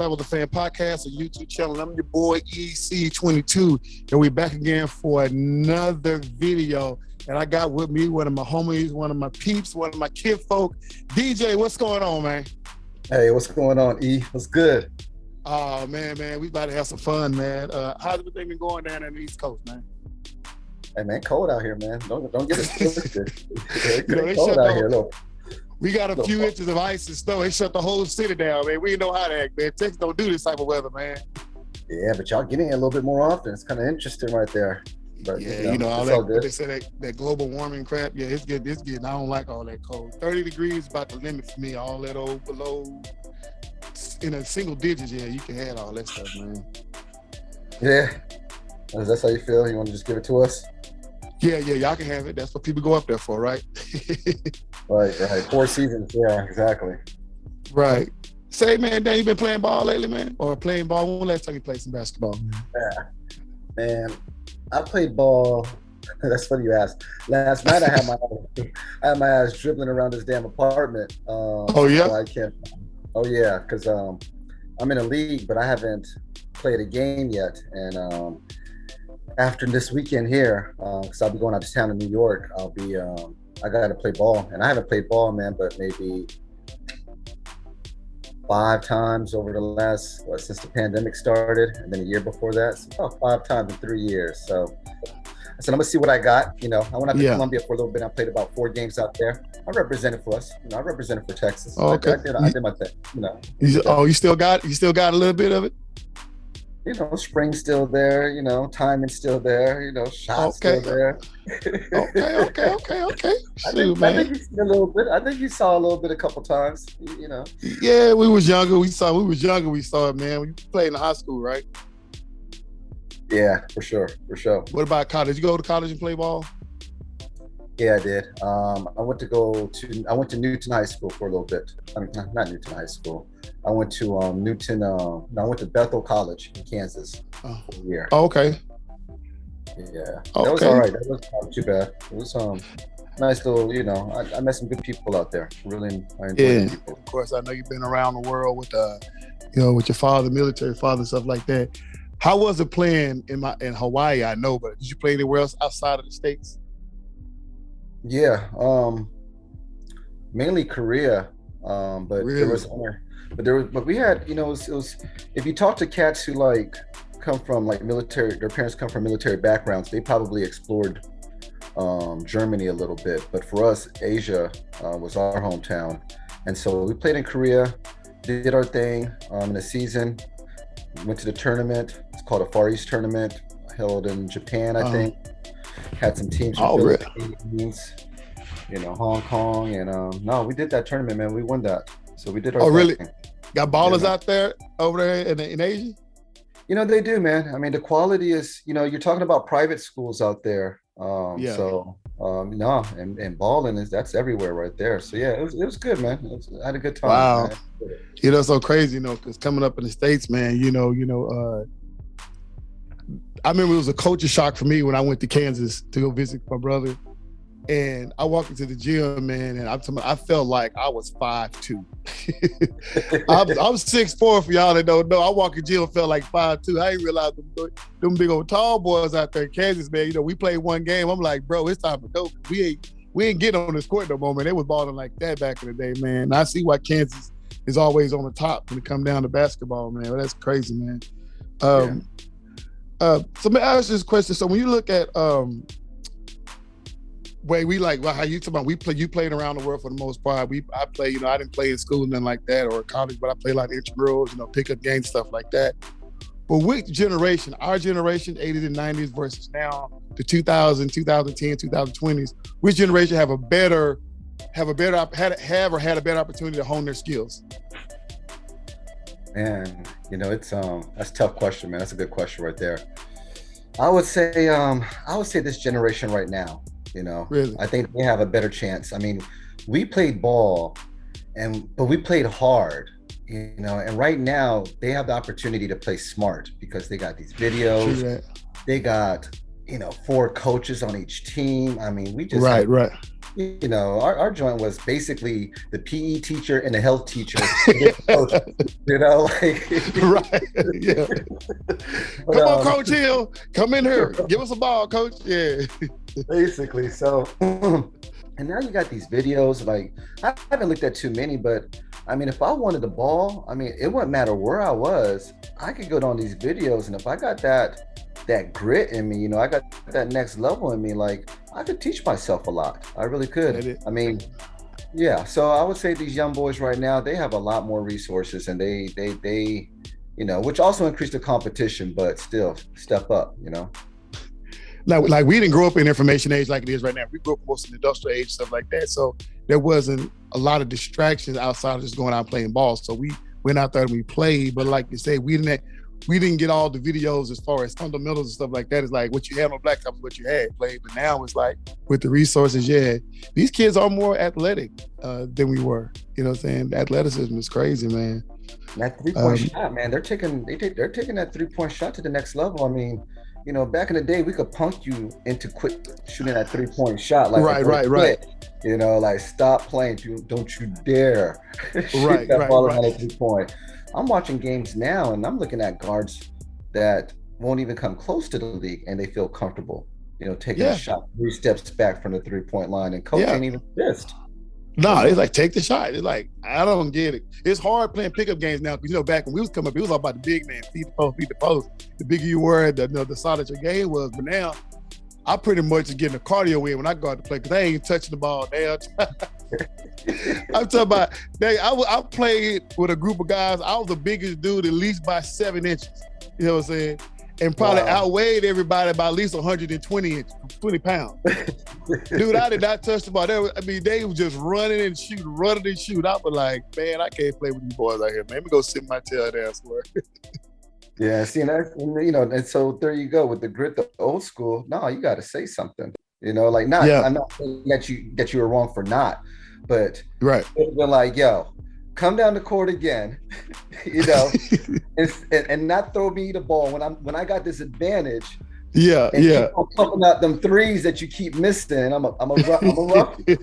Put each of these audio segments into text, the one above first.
Outside with the Fan podcast, a YouTube channel. I'm your boy EC22, and we're back again for another video. And I got with me one of my homies, one of my peeps, one of my kid folk. DJ, what's going on, man? Hey, what's going on, E? What's good? Oh, man, we about to have some fun, man. How's everything been going down on the East Coast, man? Hey, man, cold out here, man. Don't get it twisted. It's cold out here, look. We got a few inches of ice and snow. They shut the whole city down, man. We didn't know how to act, man. Texas don't do this type of weather, man. Yeah, but y'all getting it a little bit more often. It's kind of interesting right there. But, yeah, all that, they say that global warming crap. Yeah, it's getting. I don't like all that cold. 30 degrees is about the limit for me. All that old below in a single digits, yeah, you can have all that stuff, man. Yeah. That's how you feel? You want to just give it to us? Yeah, y'all can have it. That's what people go up there for, right? Right. 4 seasons. Yeah, exactly. Right. Say, man, Dan, you been playing ball lately, man? Or playing ball? When last time you played some basketball? Yeah. Man, I played ball. That's funny you asked. Last night I had my ass dribbling around this damn apartment. Oh, yeah? So I can't. Oh, yeah, because I'm in a league, but I haven't played a game yet. And after this weekend here, because I'll be going out to town in New York, I got to play ball. And I haven't played ball, man, but maybe 5 times over the last, since the pandemic started, and then a year before that. So about 5 times in 3 years. So I said, I'm going to see what I got. I went out to Columbia for a little bit. I played about 4 games out there. I represented for us. I represented for Texas. Oh, okay. I did my thing. You still got a little bit of it? Spring's still there, timing's still there, shots still there. Okay. I think you see a little bit. I think you saw a little bit a couple times, Yeah, we was younger. We saw it, man. We played in high school, right? Yeah, for sure. What about college? You go to college and play ball? Yeah, I did. I went to Newton High School for a little bit. I mean, not Newton High School. I went to I went to Bethel College in Kansas for a year. Oh, okay. Yeah. That was all right. That was not too bad. It was nice little, I met some good people out there. Really, I enjoyed people. Of course, I know you've been around the world with with your father, military father, stuff like that. How was it playing in Hawaii? I know, but did you play anywhere else outside of the States? Yeah, mainly Korea, but really? But we had, it was if you talk to cats who come from military, their parents come from military backgrounds, they probably explored Germany a little bit, but for us, Asia was our hometown, and so we played in Korea, did our thing in the season, went to the tournament. It's called a Far East tournament, held in Japan, I think. Had some teams from Philippines, Hong Kong, and we did that tournament, man. We won that, so we did our. Oh, really? Thing. Got ballers out there over there in Asia? They do, man. I mean, the quality is, you're talking about private schools out there. So and balling that's everywhere right there. So yeah, it was good, man. I had a good time. Wow. Man. It's so crazy, because coming up in the States, man, I remember it was a culture shock for me when I went to Kansas to go visit my brother. And I walked into the gym, man, and I felt like I was 5'2". I'm 6'4" for y'all that don't know. I walked in the gym and felt like 5'2". I didn't realize them big old tall boys out there in Kansas, man. We played one game. I'm like, bro, it's time to go. We ain't getting on this court no more, man. They was balling like that back in the day, man. And I see why Kansas is always on the top when it come down to basketball, man. Well, that's crazy, man. So let me ask you this question. So when you look at how you talking about you played around the world for the most part. I play, I didn't play in school and nothing like that or college, but I play a lot of intramurals, pickup games, stuff like that. But which generation, our generation, 80s and 90s versus now, the 2000, 2010, 2020s, which generation had a better opportunity to hone their skills? Man, it's that's a tough question, man. That's a good question right there. I would say this generation right now, Really? I think they have a better chance. I mean, we played ball but we played hard, and right now they have the opportunity to play smart because they got these videos. They got, 4 coaches on each team. I mean, we just right. you know, our joint was basically the PE teacher and the health teacher, the coach, you know, like Right. Yeah. but Come on, Coach Hill. Come in here. Give us a ball, Coach. Yeah. basically. So and now you got these videos, like I haven't looked at too many, but I mean, if I wanted the ball, I mean, it wouldn't matter where I was, I could go on these videos, and if I got that grit in me, you know, I got that next level in me, like I could teach myself a lot. I really could. I mean, yeah. So I would say these young boys right now, they have a lot more resources, and they, you know, which also increase the competition, but still step up, you know. Like we didn't grow up in information age like it is right now. We grew up most in industrial age, stuff like that. So there wasn't a lot of distractions outside of just going out and playing ball. So we went out there and we played. But like you say, we didn't get all the videos as far as fundamentals and stuff like that. It's like what you had on Blacktop is what you had played. But now it's like with the resources, yeah, these kids are more athletic than we were. You know what I'm saying? The athleticism is crazy, man. That 3-point shot, man, they're taking that 3-point shot to the next level. I mean, you know, back in the day, we could punk you into quit shooting that 3-point shot. Like, right. You know, like stop playing. Don't you dare shoot that ball on a 3-point. I'm watching games now, and I'm looking at guards that won't even come close to the league, and they feel comfortable, you know, taking a shot 3 steps back from the 3-point line, and coach ain't even pissed. No, it's like take the shot. It's like I don't get it. It's hard playing pickup games now because you know back when we was coming up, it was all about the big man, feed the post. The bigger you were, the solid your game was. But now, I pretty much is getting a cardio in when I go out to play because I ain't touching the ball now. I'm talking about. I played with a group of guys. I was the biggest dude, at least by 7 inches. You know what I'm saying? And probably outweighed everybody by at least 120 inches, 20 pounds. Dude, I did not touch the ball. They were just running and shooting. I was like, man, I can't play with these boys out here, man. Let me go sit my tail down somewhere. Yeah, see, and that, you know, and so there you go with the grit, the old school. No, you got to say something. You know, like I'm not saying that you were wrong for not, but right. They're like, yo, come down the court again, you know, and not throw me the ball when I got this advantage. Yeah. Keep pumping out them threes that you keep missing. I'm a rough you.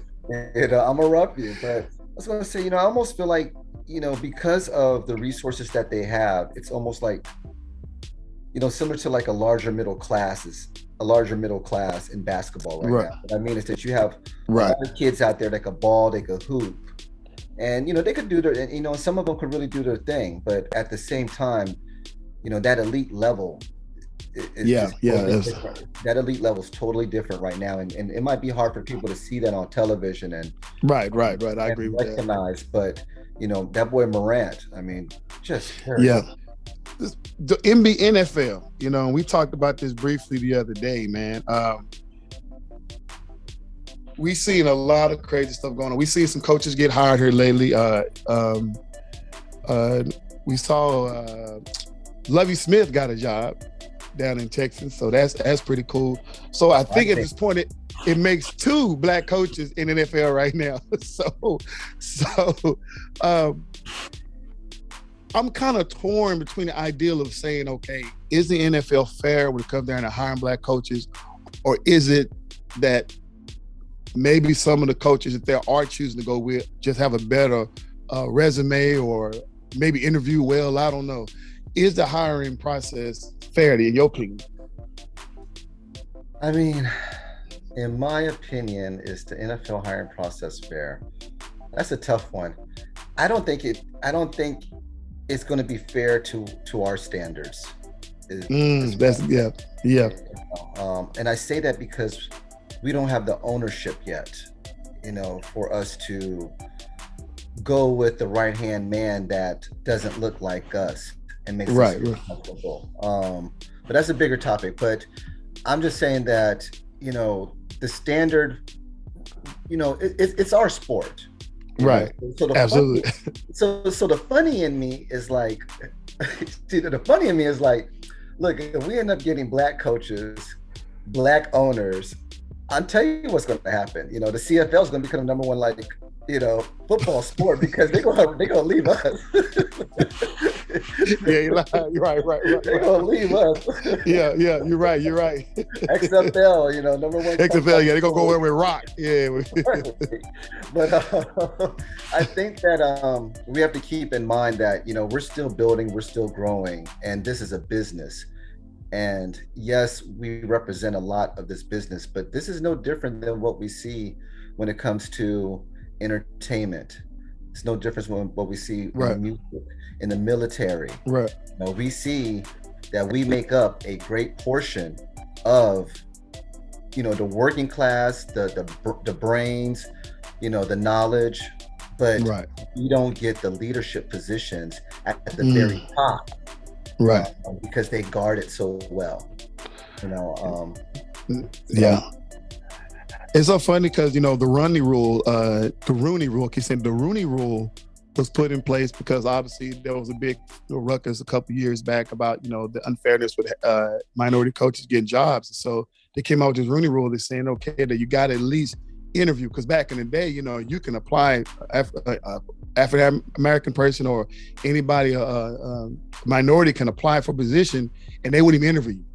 You know, I'm a rough you. But I was gonna say, you know, I almost feel like, you know, because of the resources that they have, it's almost like, you know, similar to like a larger middle class in basketball right now. What I mean is that you have a lot of kids out there that could ball, they could hoop. And, you know, they could do their, you know, some of them could really do their thing, but at the same time, you know, that elite level that elite level is totally different right now. And it might be hard for people to see that on television and right. I agree with recognize, but you know, that boy Morant, I mean, just the NFL, you know, we talked about this briefly the other day, man. We seen a lot of crazy stuff going on. We seen some coaches get hired here lately. We saw Lovie Smith got a job down in Texas, so that's pretty cool. So I think at this point it makes 2 black coaches in the NFL right now. So I'm kind of torn between the ideal of saying, okay, is the NFL fair when it comes down to hiring black coaches, or is it that maybe some of the coaches that they are choosing to go with just have a better resume or maybe interview well? I don't know. Is the hiring process fair in your opinion? I mean, in my opinion, is the NFL hiring process fair? That's a tough one. I don't think it's going to be fair to our standards. And I say that because we don't have the ownership yet, you know, for us to go with the right-hand man that doesn't look like us and makes us comfortable. But that's a bigger topic. But I'm just saying that, you know, the standard, you know, it's our sport. Right. So absolutely. So the funny in me is like, the funny in me is like, look, if we end up getting black coaches, black owners, I'll tell you what's going to happen. You know, the CFL is going to become the number 1, like, you know, football sport because they're going to leave us. Yeah, you're right, They're gonna leave us. Yeah, you're right. XFL, number one XFL, comeback yeah, they're gonna go story. where we rock. Yeah. But I think that we have to keep in mind that we're still building, we're still growing, and this is a business. And yes, we represent a lot of this business, but this is no different than what we see when it comes to entertainment. It's no different than what we see in the music, in the military. Right. We see that we make up a great portion of the working class, the brains, the knowledge, but we don't get the leadership positions at the very top, because they guard it so well. Yeah. It's so funny because the Rooney Rule, I keep saying the Rooney Rule was put in place because obviously there was a big ruckus a couple of years back about the unfairness with minority coaches getting jobs. So they came out with this Rooney Rule. They're saying, okay, that you got to at least interview, because back in the day, you can apply African American person or anybody minority can apply for a position and they wouldn't even interview you.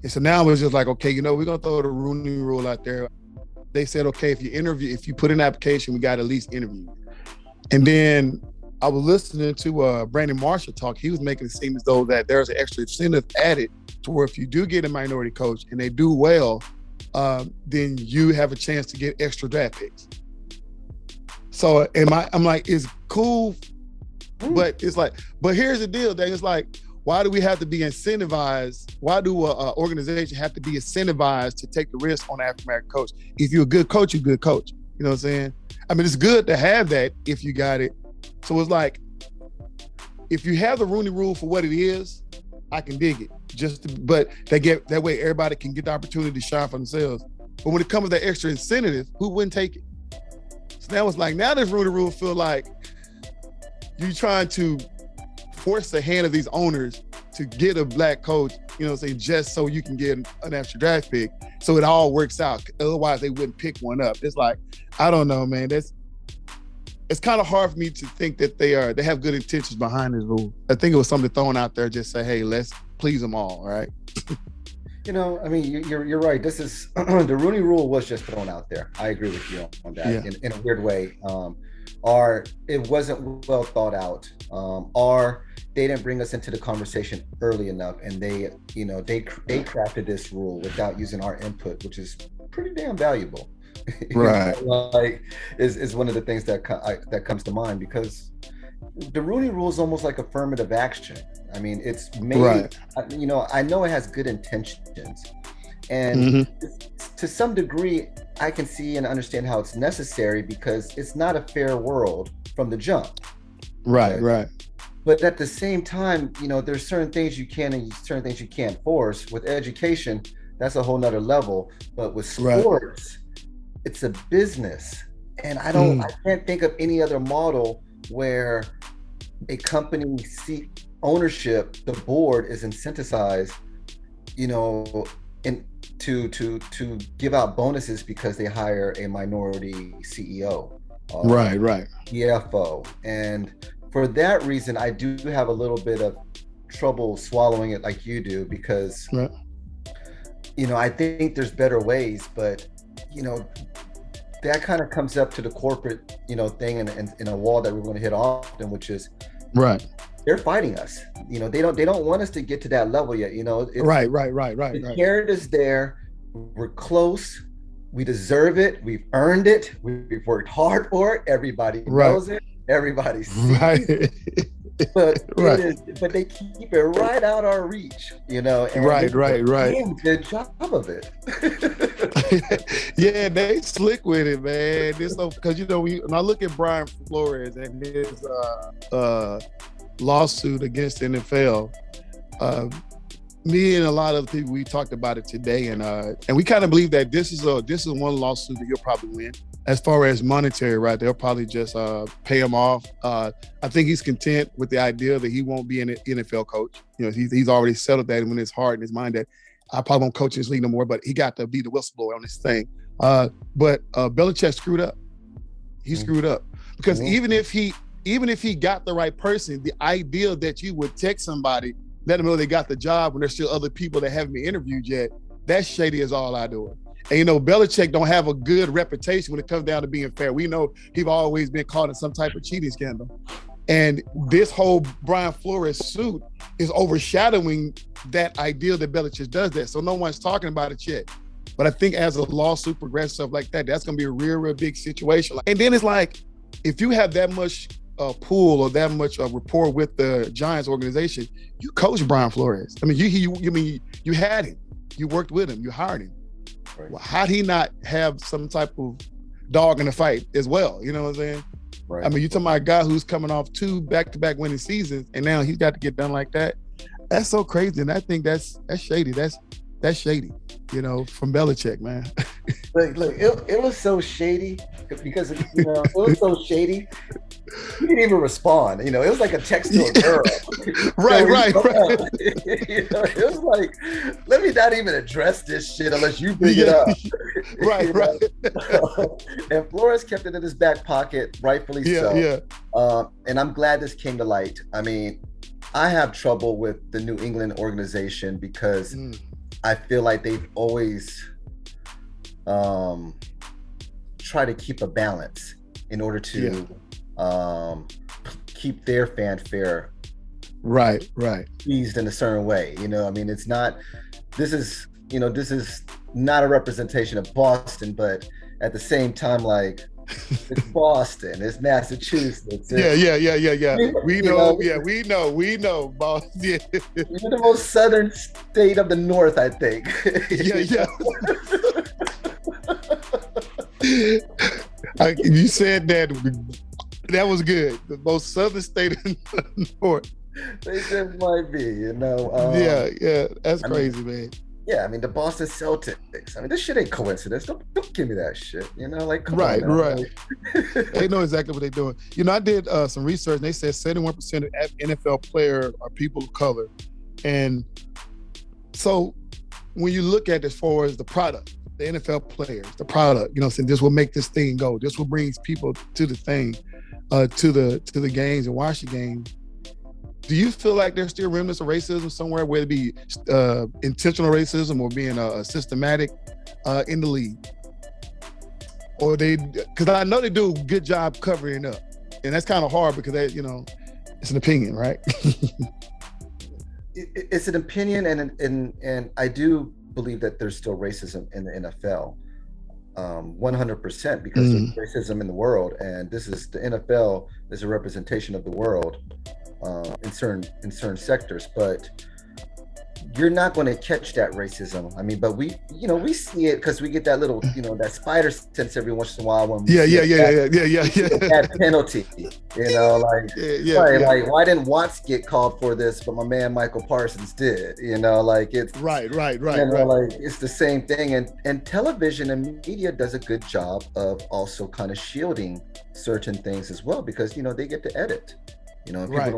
And so now it's just like, okay, we're gonna throw the Rooney Rule out there. They said, okay, if you put in an application, we got to at least interview you. And then I was listening to Brandon Marshall talk. He was making it seem as though that there's an extra incentive added to where if you do get a minority coach and they do well, then you have a chance to get extra draft picks. So I'm like, it's cool, but it's like, but here's the deal, Dave. It's like, why do we have to be incentivized? Why do an organization have to be incentivized to take the risk on an African-American coach? If you're a good coach, you're a good coach. You know what I'm saying? I mean, it's good to have that if you got it. So it's like, if you have the Rooney Rule for what it is, I can dig it. But that way everybody can get the opportunity to shine for themselves. But when it comes to that extra incentive, who wouldn't take it? So now it's like, now this Rooney Rule feel like you trying to force the hand of these owners to get a black coach, just so you can get an extra draft pick. So it all works out. Otherwise they wouldn't pick one up. It's like, I don't know, man. It's kind of hard for me to think that they have good intentions behind this rule. I think it was something thrown out there, just say, hey, let's please them all, right? You're right. This is the Rooney Rule was just thrown out there. I agree with you on that. Yeah. In a weird way. Or it wasn't well thought out, or they didn't bring us into the conversation early enough, and they crafted this rule without using our input, which is pretty damn valuable. Right. Is one of the things that comes to mind, because the Rooney Rule is almost like affirmative action. I mean, it's made. Right. I know it has good intentions, and to some degree, I can see and understand how it's necessary, because it's not a fair world from the jump. Right. But at the same time, there's certain things you can and certain things you can't force. With education, that's a whole nother level. But with sports, it's a business. And I can't think of any other model where a company seek ownership, the board is incentivized, to give out bonuses because they hire a minority CEO. Right. CFO. And for that reason, I do have a little bit of trouble swallowing it like you do, because, I think there's better ways, but, that kind of comes up to the corporate, thing in a wall that we're going to hit often, which is, they're fighting us. They don't want us to get to that level yet. Right. The carrot is there. We're close. We deserve it. We've earned it. We've worked hard for it. Everybody knows it. Everybody sees it. But but they keep it right out our reach, And right. Good job of it. Yeah, they slick with it, man. Because when I look at Brian Flores and his lawsuit against the NFL, me and a lot of people, we talked about it today, and we kind of believe that this is one lawsuit that he'll probably win. As far as monetary, right? They'll probably just pay him off. I think he's content with the idea that he won't be an NFL coach. He's already settled that in his heart and his mind that I probably won't coach in this league no more. But he got to be the whistleblower on this thing. But Belichick screwed up. He screwed up because even if he even if he got the right person, the idea that you would text somebody, let them know they got the job when there's still other people that haven't been interviewed yet, that's shady as all I do. And Belichick don't have a good reputation when it comes down to being fair. We know he's always been caught in some type of cheating scandal. And this whole Brian Flores suit is overshadowing that idea that Belichick does that. So no one's talking about it yet. But I think as a lawsuit progresses, stuff like that, that's going to be a real big situation. And then it's like, if you have that much pool or that much rapport with the Giants organization, you coach Brian Flores. I mean, you had him, you worked with him, you hired him. Right. Well, how'd he not have some type of dog in the fight as well? You know what I'm saying? Right. I mean, you're talking about a guy who's coming off 2 back-to-back winning seasons, and now he's got to get done like that. That's so crazy, and I think that's shady. That's shady, from Belichick, man. Look, it was so shady because it was so shady. He didn't even respond. It was like a text to a girl. Right. It was like, let me not even address this shit unless you bring it up. Right. And Flores kept it in his back pocket, rightfully so. Yeah. And I'm glad this came to light. I mean, I have trouble with the New England organization because I feel like they've always try to keep a balance in order to keep their fanfare right eased in a certain way. I mean, it's not, this is not a representation of Boston, but at the same time, like, it's Boston, it's Massachusetts. Yeah. We know, Boston. Yeah. You're the most southern state of the North, I think. Yeah. You said that was good. The most southern state in the North. They just might be, yeah, that's crazy, man. Yeah, I mean, the Boston Celtics. I mean, this shit ain't coincidence. Don't give me that shit. Like, come right. on, Right. They know exactly what they're doing. I did some research, and they said 71% of NFL players are people of color. And so when you look at as far as the product, the NFL players, the product, saying this will make this thing go. This will bring people to the thing, to the games and watch the games. Do you feel like there's still remnants of racism somewhere, whether it be intentional racism or being systematic in the league? Or because I know they do a good job covering it up. And that's kind of hard because it's an opinion, right? It's an opinion, and I do believe that there's still racism in the NFL, 100%, because there's racism in the world, and the NFL is a representation of the world. In certain sectors, but you're not going to catch that racism. I mean, but we see it because we get that little, that spider sense every once in a while when that penalty, like why didn't Watts get called for this, but my man Michael Parsons did, like it's right. Like it's the same thing, and television and media does a good job of also kind of shielding certain things as well, because they get to edit. Right.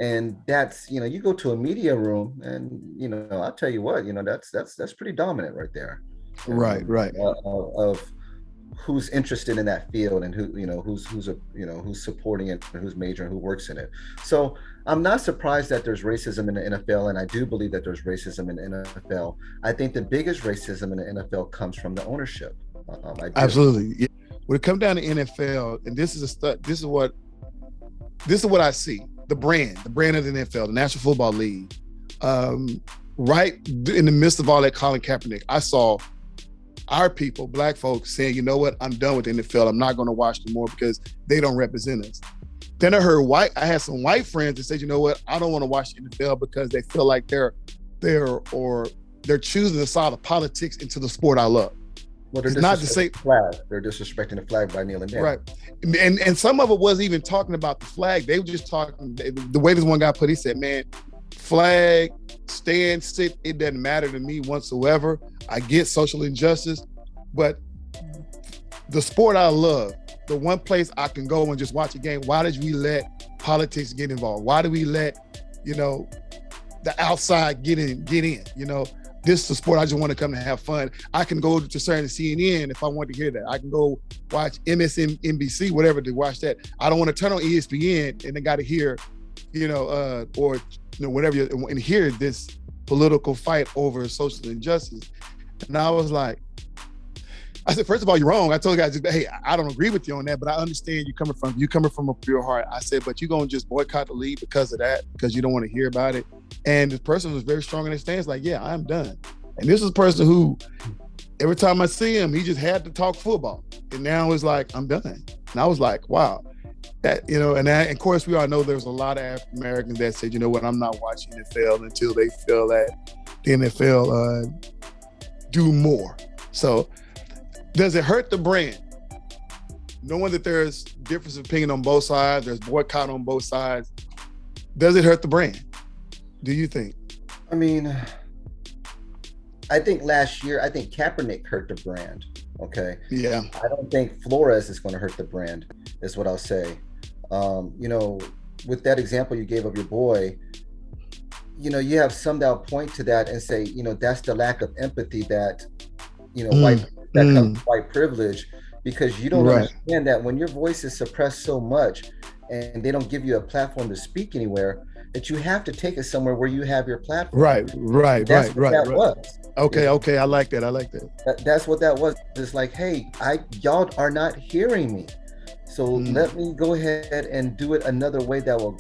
And that's, you go to a media room and, I'll tell you what, that's pretty dominant right there. Right. Of who's interested in that field and who's supporting it and who's majoring, who works in it. So I'm not surprised that there's racism in the NFL, and I do believe that there's racism in the NFL. I think the biggest racism in the NFL comes from the ownership. Absolutely. Yeah. When it comes down to NFL, and this is what I see, the brand of the NFL, the National Football League. Right in the midst of all that Colin Kaepernick, I saw our people, black folks, saying, you know what, I'm done with the NFL. I'm not going to watch them more because they don't represent us. Then I had some white friends that said, you know what, I don't want to watch the NFL because they feel like they're choosing the side of politics into the sport I love. Well, they're not the same flag. They're disrespecting the flag by kneeling down. Right. And some of it wasn't even talking about the flag. They were just talking, the way this one guy put it, he said, man, flag, stand, sit, it doesn't matter to me whatsoever. I get social injustice, but the sport I love, the one place I can go and just watch a game, why did we let politics get involved? Why do we let, the outside get in? this is a sport I just want to come to have fun. I can go to certain CNN if I want to hear that. I can go watch MSNBC, whatever, to watch that. I don't want to turn on ESPN and then got to hear, or whatever, and hear this political fight over social injustice. And I was like, I said, first of all, you're wrong. I told the guys, hey, I don't agree with you on that, but I understand you coming from a pure heart. I said, but you're going to just boycott the league because of that, because you don't want to hear about it. And the person was very strong in his stance, like, yeah, I'm done. And this is a person who, every time I see him, he just had to talk football. And now it's like, I'm done. And I was like, wow. That, and of course, we all know there's a lot of African Americans that said, you know what, I'm not watching NFL until they feel that the NFL do more. So, does it hurt the brand? Knowing that there's difference of opinion on both sides, there's boycott on both sides, does it hurt the brand? Do you think? I mean, I think last year, Kaepernick hurt the brand, okay? Yeah. I don't think Flores is going to hurt the brand, is what I'll say. With that example you gave of your boy, you have some that'll point to that and say, that's the lack of empathy that, comes with white privilege, because you don't understand that when your voice is suppressed so much and they don't give you a platform to speak anywhere, that you have to take it somewhere where you have your platform. Right. Was. Okay. I like that. That's what that was. It's like, hey, y'all are not hearing me. So let me go ahead and do it another way that will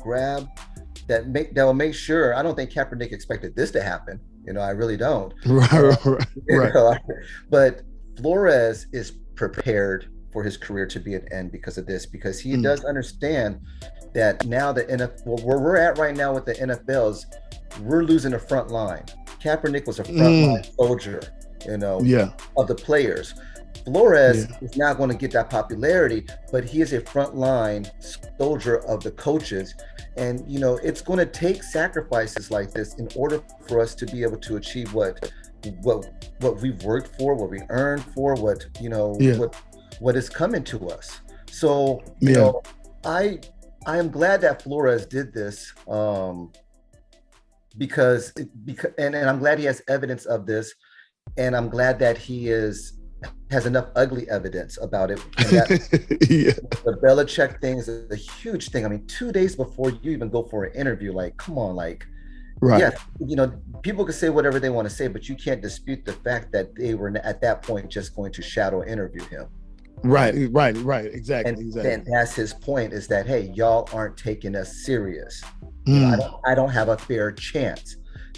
that will make sure. I don't think Kaepernick expected this to happen. I really don't. Right. But Flores is prepared for his career to be an end because of this, because he does understand that now the NFL, where we're at right now with the NFLs, we're losing a front line. Kaepernick was a front line soldier, of the players. Flores is not going to get that popularity, but he is a frontline soldier of the coaches. And, it's going to take sacrifices like this in order for us to be able to achieve what we've worked for, what we earned for, what is coming to us. So, I am glad that Flores did this, because I'm glad he has evidence of this, and I'm glad that he has enough ugly evidence about it. The Belichick thing is a huge thing. I mean, 2 days before you even go for an interview, like, come on, like, right. Yeah, people can say whatever they want to say, but you can't dispute the fact that they were at that point just going to shadow interview him. Right. Exactly. And that's his point, is that, hey, y'all aren't taking us serious. I don't have a fair chance.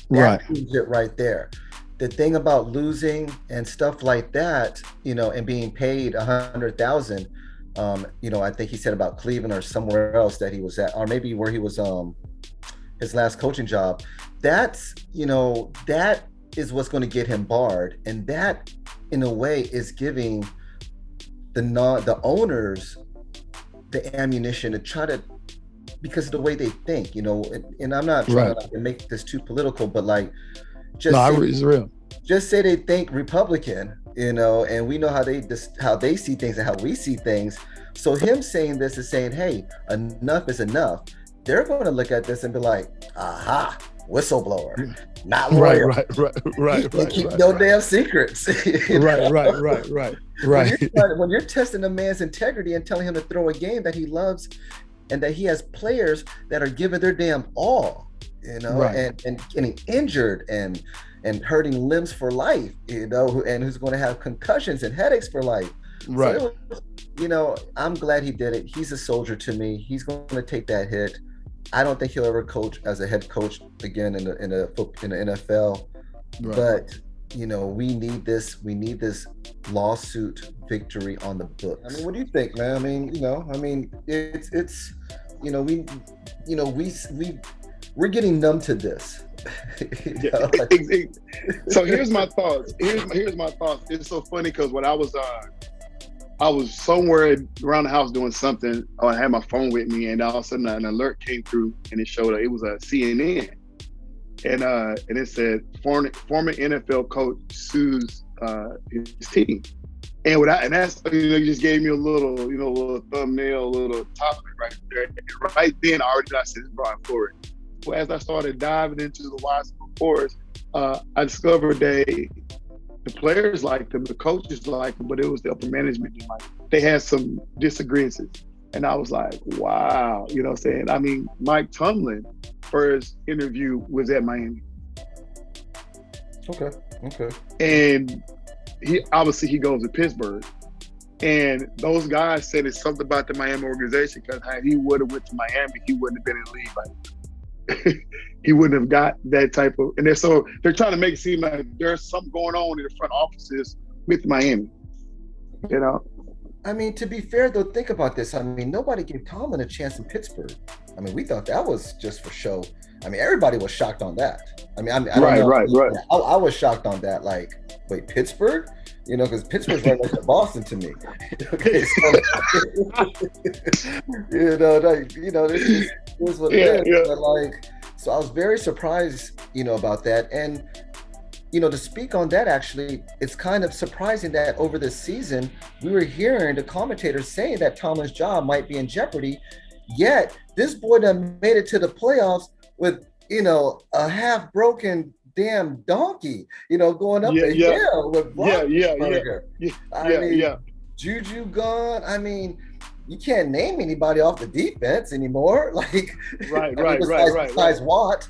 That proves it right there. The thing about losing and stuff like that, and being paid $100,000, I think he said about Cleveland or somewhere else that he was at, or maybe where he was, his last coaching job. That's, that is what's going to get him barred, and that, in a way, is giving the owners the ammunition to try to, because of the way they think, and I'm not trying to make this too political, but like, it's real. Just say they think Republican, and we know how they see things and how we see things. So him saying this is saying, hey, enough is enough. They're going to look at this and be like, aha, whistleblower, not lawyer. Right. Keep no damn secrets. Right. When you're testing a man's integrity and telling him to throw a game that he loves, and that he has players that are giving their damn all, and getting injured and hurting limbs for life, and who's going to have concussions and headaches for life. Right. So I'm glad he did it. He's a soldier to me. He's going to take that hit. I don't think he'll ever coach as a head coach again in the NFL. Right. But we need this lawsuit victory on the books. I mean, what do you think, man? I mean, it's we're getting numb to this. So here's my thoughts. Here's my thoughts. It's so funny because when I was somewhere around the house doing something, I had my phone with me, and all of a sudden an alert came through, and it showed it was a CNN, and it said former NFL coach sues his team, and that's you just gave me a little thumbnail, a little topic right there. And right then, I already knew, I said, it's Brian Flores. So as I started diving into the Washington Flores, I discovered the players liked him, the coaches liked him, but it was the upper management that liked him. They had some disagreements. And I was like, wow, you know what I'm saying? I mean, Mike Tomlin first interview was at Miami. Okay. And he goes to Pittsburgh. And those guys said it's something about the Miami organization, because had he would have went to Miami, he wouldn't have been in the league like he wouldn't have got that type of, and they're trying to make it seem like there's something going on in the front offices with Miami, you know. I mean, to be fair though, think about this. I mean, nobody gave Tomlin a chance in Pittsburgh. I mean, we thought that was just for show. I mean, everybody was shocked on that. I mean, I don't know. Right. I was shocked on that. Like, wait, Pittsburgh? You know, because Pittsburgh's right next to Boston to me. Okay, so this is what it is. Yeah. But like, so I was very surprised, about that. And to speak on that, actually, it's kind of surprising that over this season, we were hearing the commentators saying that Tomlin's job might be in jeopardy. Yet this boy done made it to the playoffs with, a half-broken damn donkey, going up the hill with Roethlisberger. Juju gone. I mean, you can't name anybody off the defense anymore. Like, besides Watt.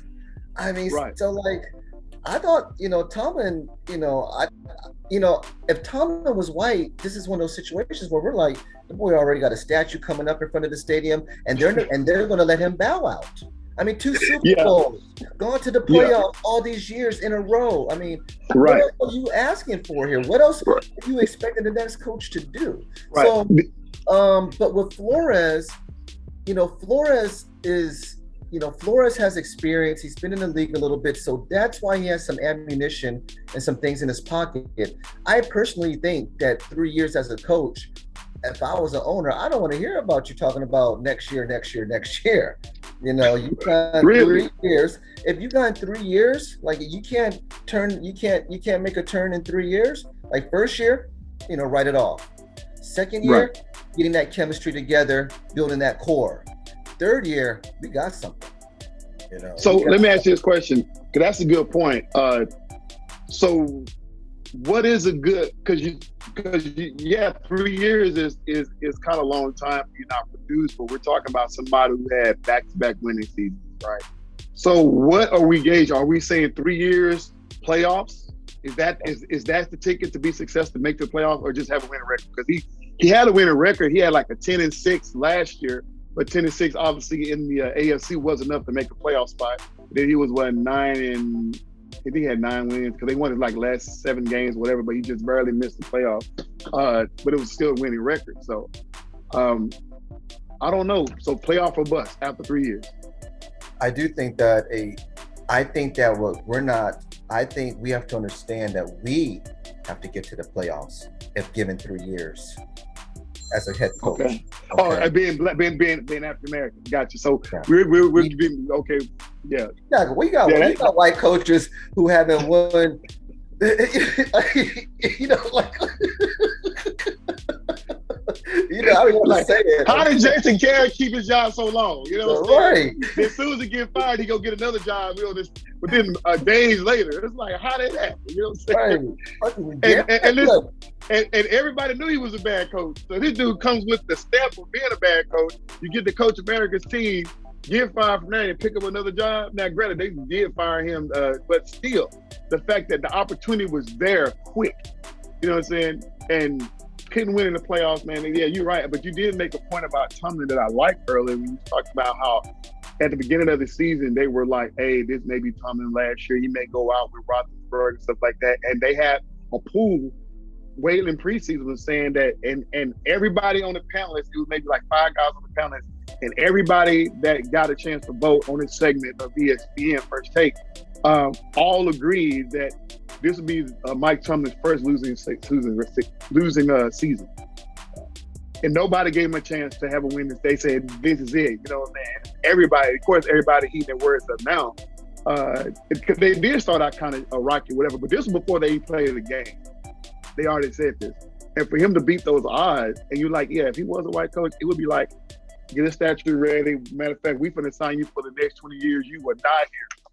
I mean, so like, I thought, Tomlin, if Tomlin was white, this is one of those situations where we're like, the boy already got a statue coming up in front of the stadium, and they're going to let him bow out. I mean, 2 Super Bowls, going to the playoffs all these years in a row. I mean, what else are you asking for here? What else are you expecting the next coach to do? Right. So, but with Flores, Flores is, Flores has experience. He's been in the league a little bit, so that's why he has some ammunition and some things in his pocket. I personally think that 3 years as a coach, if I was an owner, I don't want to hear about you talking about next year. You got 3 years. If you got 3 years, like you can't make a turn in 3 years. Like first year, write it off. Second year, getting that chemistry together, building that core. Third year, we got something. So let me ask you this question, because that's a good point. So what is a good, because 3 years is kind of a long time for you not produce, but we're talking about somebody who had back-to-back winning seasons, right? So what are we gauging? Are we saying 3 years playoffs? Is that the ticket to be successful, to make the playoffs, or just have a winning record? Because he had a winning record. He had like a 10-6 last year, but 10-6 obviously in the AFC was enough to make a playoff spot. Then he was 9 I think he had 9 wins, because they won his like last 7 games, whatever, but he just barely missed the playoffs. But it was still a winning record. So I don't know. So playoff or bust after 3 years. I think we have to understand that we have to get to the playoffs if given 3 years as a head coach. Okay. Oh, being African American. Gotcha. So we're being okay. Yeah. Yeah, we got white coaches who haven't won. I mean, like, say it. How did Jason Garrett keep his job so long? You know what I'm saying? Right. As soon as he get fired, he go get another job. Within days later, it's like, how did that? You know what I'm saying? Right. And everybody knew he was a bad coach. So this dude comes with the stamp of being a bad coach. You get to coach America's team, get fired from there, and pick up another job. Now, granted, they did fire him, but still, the fact that the opportunity was there quick. You know what I'm saying? And couldn't win in the playoffs, man. And yeah, you're right. But you did make a point about Tomlin that I liked earlier when you talked about how at the beginning of the season, they were like, hey, this may be Tomlin last year. He may go out with Roethlisberger and stuff like that. And they had a pool. Waylon preseason was saying that, and everybody on the panelists, it was maybe like 5 guys on the panelists, and everybody that got a chance to vote on this segment of ESPN First Take, all agreed that this would be Mike Tomlin's first losing season. And nobody gave him a chance to have a win. They said, this is it. You know, man, everybody heeding their words up now. They did start out kind of rocky, whatever, but this was before they played the game. They already said this. And for him to beat those odds, and you're like, yeah, if he was a white coach, it would be like, get a statue ready. Matter of fact, we finna sign you for the next 20 years. You will die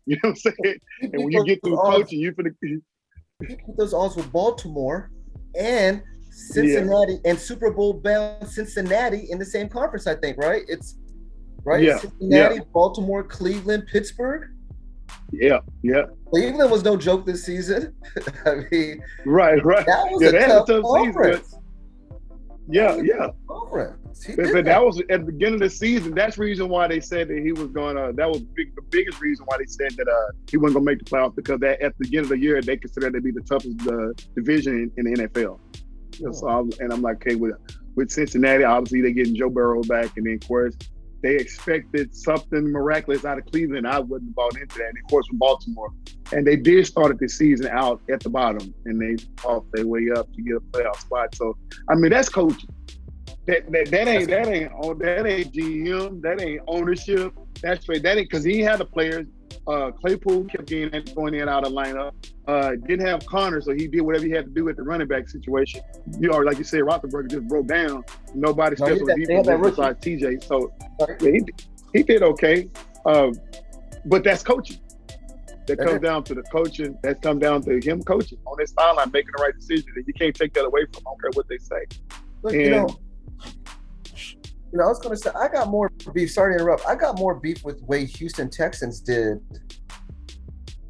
here. You know what I'm saying? He And beat when you those get through odds. coaching, you finna He beat those odds with Baltimore and yeah, Cincinnati and Super Bowl bound Cincinnati in the same conference. I think, right? It's right. yeah, yeah, Cincinnati, Baltimore, Cleveland, Pittsburgh. yeah, yeah. Cleveland was no joke this season. I mean, Right, right. that was Yeah, a they had a tough tough season, but conference. That yeah, was a yeah. tough conference. He But did that that. was at the beginning of the season. That's the reason why they said that he was going to. That was the biggest reason why they said that he wasn't going to make the playoffs, because that at the beginning of the year they considered it to be the toughest division in the NFL. So I'm like, okay, with Cincinnati, obviously they're getting Joe Burrow back, and then of course they expected something miraculous out of Cleveland. I wouldn't have bought into that. And of course from Baltimore, and they did start the season out at the bottom, and they fought their way up to get a playoff spot. So I mean, that's coaching. That ain't GM. That ain't ownership. That's straight. That ain't, because he had the players. Claypool kept going in and out of lineup. Didn't have Connor, so he did whatever he had to do at the running back situation. You know, like you said, Roethlisberger just broke down. Nobody stepped on defense besides TJ. So yeah, he did okay. But that's coaching. That comes down to the coaching. That comes down to him coaching on his sideline, making the right decision. And you can't take that away from him. I don't care what they say. Look, I was going to say, I got more beef. Sorry to interrupt. I got more beef with the way Houston Texans did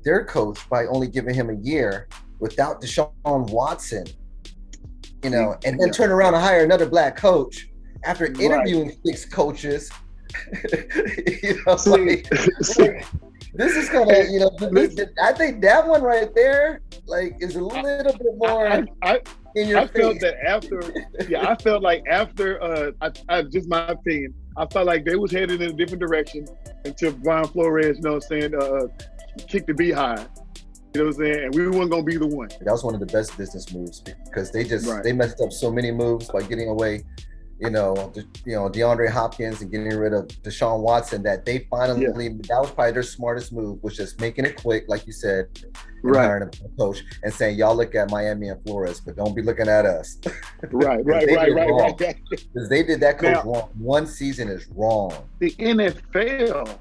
their coach by only giving him a year without Deshaun Watson, and then turn around and hire another black coach after interviewing 6 coaches. This is kind of, I think that one right there, like, is a little bit more in your face. Felt that after, I felt like after, just my opinion, I felt like they was headed in a different direction until Brian Flores, kicked the beehive. You know what I'm saying? And we weren't going to be the one. That was one of the best business moves, because they messed up so many moves by getting away DeAndre Hopkins and getting rid of Deshaun Watson, that they finally, that was probably their smartest move, was just making it quick, like you said, and hiring a coach and saying, y'all look at Miami and Flores, but don't be looking at us. Right. Because they did that coach wrong. One season is wrong. The NFL,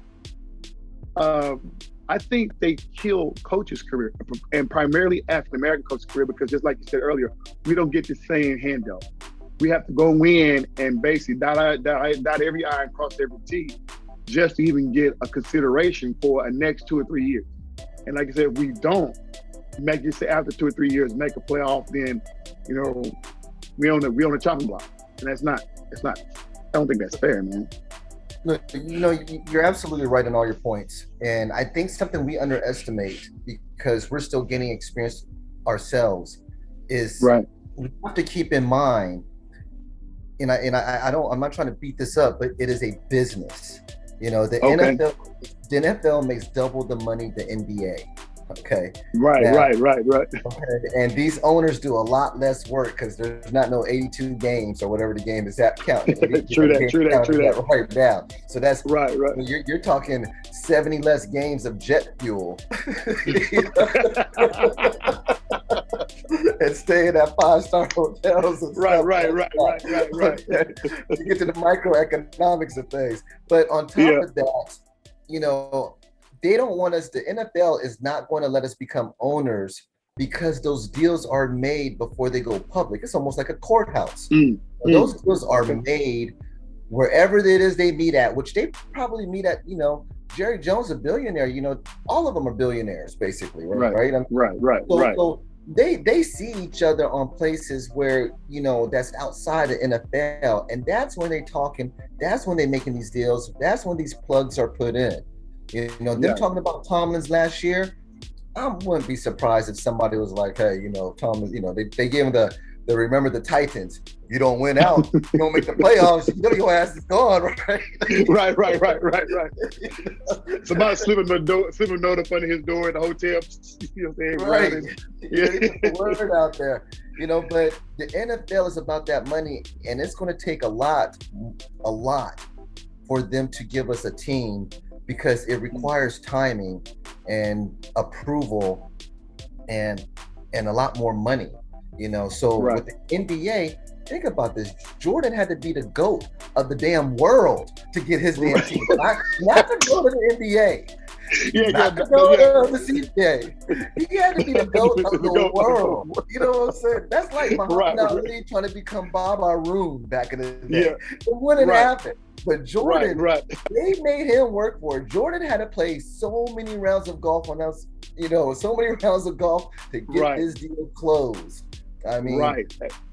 I think they kill coaches' career, and primarily African-American coaches' career, because just like you said earlier, we don't get the same handout. We have to go in and basically dot every I and cross every T just to even get a consideration for a next 2 or 3 years. And like I said, if we don't make it after 2 or 3 years, make a playoff, then we on the chopping block, and that's not. I don't think that's fair, man. Look, you're absolutely right on all your points, and I think something we underestimate, because we're still gaining experience ourselves, is we have to keep in mind. And I'm not trying to beat this up, but it is a business. The NFL makes double the money the NBA. Okay. Right. Okay. And these owners do a lot less work because there's not no 82 games or whatever the game is at counting. True that. Right now. So that's right. You're talking 70 less games of jet fuel. And staying at 5-star hotels. And right. You get to the microeconomics of things. But on top of that, they don't want us, the NFL is not going to let us become owners, because those deals are made before they go public. It's almost like a courthouse. Those deals are made wherever it is they meet at, which they probably meet at, Jerry Jones, a billionaire, all of them are billionaires basically, right? So they see each other on places where, that's outside the NFL. And that's when they're talking, that's when they're making these deals. That's when these plugs are put in. Them talking about Tomlin's last year, I wouldn't be surprised if somebody was like, hey, Tomlin, they gave him the remember the Titans. You don't win out, you don't make the playoffs, your ass is gone, right? Right. Somebody slipping a note up under his door at the hotel. Right. Get the word out there. But the NFL is about that money, and it's going to take a lot for them to give us a team, because it requires timing and approval and a lot more money, So with the NBA, think about this. Jordan had to be the GOAT of the damn world to get his damn team, not to go to the NBA. Yeah, not the goat of the CJ. He had to be the goat of the world. You know what I'm saying? That's like Muhammad Ali trying to become Bob Arum back in the day. It wouldn't happen. But Jordan, they made him work for it. Jordan had to play so many rounds of golf on us, so many rounds of golf to get this deal closed. I mean,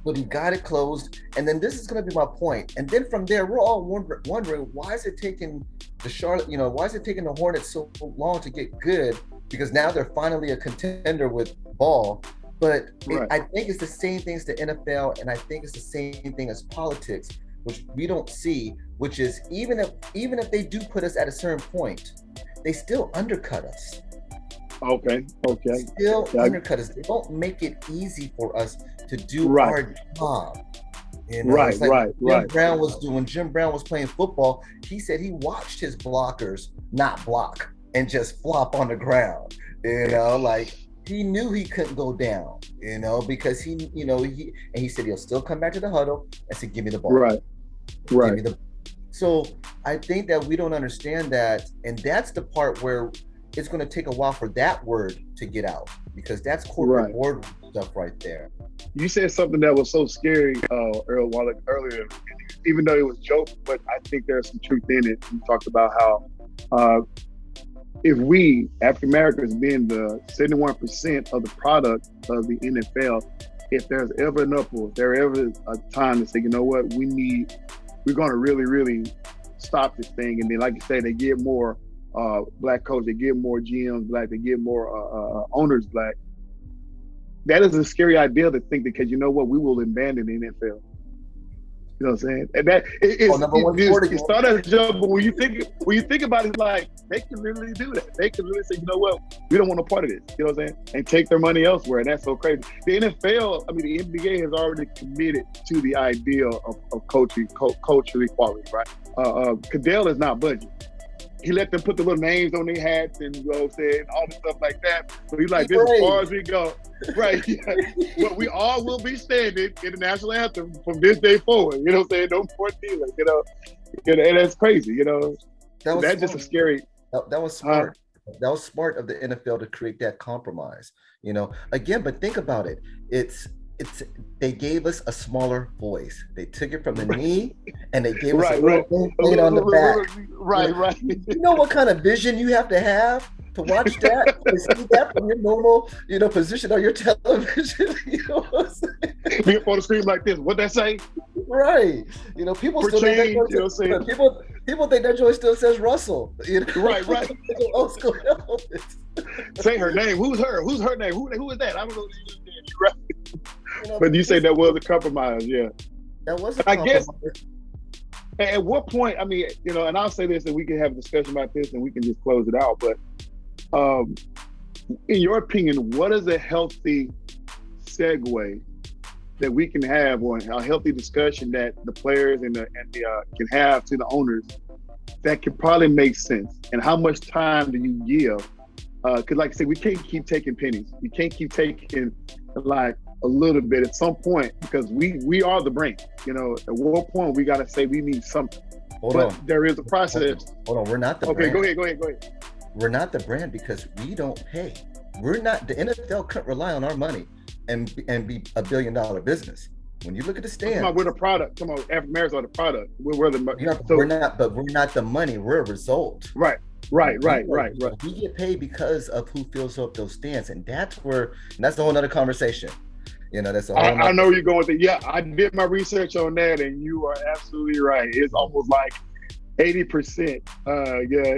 but he got it closed. And then this is going to be my point. And then from there, we're all wondering, why is it taking why is it taking the Hornets so long to get good? Because now they're finally a contender with Ball. But I think it's the same thing as the NFL, and I think it's the same thing as politics, which we don't see, which is even if they do put us at a certain point, they still undercut us. Okay. Still undercut us. They don't make it easy for us to do our job. Jim Brown was doing. Jim Brown was playing football. He said he watched his blockers not block and just flop on the ground. He knew he couldn't go down. Because he said he'll still come back to the huddle and say, "Give me the ball." Right. So I think that we don't understand that, and that's the part where it's going to take a while for that word to get out, because that's corporate board stuff right there. You said something that was so scary earlier, even though it was joke, but I think there's some truth in it. You talked about how if we, African Americans, being the 71% of the product of the NFL, if there's ever an uproar, if there ever a time to say, you know what, we're going to really, really stop this thing. And then, like you say, they get more black coaches, they get more GMs black, they get more owners black. That is a scary idea to think, because you know what, we will abandon the NFL. You know what I'm saying? And that it started as a joke, but when you think about it, like, they can literally do that. They can literally say, you know what, we don't want no part of this. You know what I'm saying? And take their money elsewhere. And that's so crazy. The NFL, the NBA has already committed to the idea of culture equality, right? Cadell is not budging. He let them put the little names on their hats and all the stuff like that. So he's like, this is as far as we go. Right. Yeah. But we all will be standing in the national anthem from this day forward. You know what I'm saying? No more kneeling, and that's crazy, That's just a scary. That was smart. That was smart of the NFL to create that compromise, Again, but think about it. They gave us a smaller voice. They took it from the knee and they gave us a little thing on the back. Right. You know what kind of vision you have to watch that, to see that from your normal, position on your television. You know what I'm saying? Be up on the screen like this. What'd that say? Right. People still think that people think that joint still says Russell. Right. Old school Elvis. Say her name. Who's her? Who's her name? Who is that? I don't know. But you say that was a compromise, yeah. That was a compromise. I guess, at what point, and I'll say this, and we can have a discussion about this and we can just close it out, but in your opinion, what is a healthy segue that we can have, or a healthy discussion that the players and can have to the owners that could probably make sense? And how much time do you give? Because like I said, we can't keep taking pennies. We can't keep taking like a little bit at some point, because we are the brand. At what point we got to say we need something. Hold on. There is a process. Hold on. We're not the brand. Okay, go ahead. We're not the brand because we don't pay. We're not, the NFL couldn't rely on our money and be $1 billion business. When you look at the stand, we're the product. Come on, African Americans are the product. We're the money. We're not the money. We're a result. Right. We get paid because of who fills up those stands, and that's a whole other conversation. That's a whole. I know you're going to. Yeah, I did my research on that, and you are absolutely right. It's almost like 80%.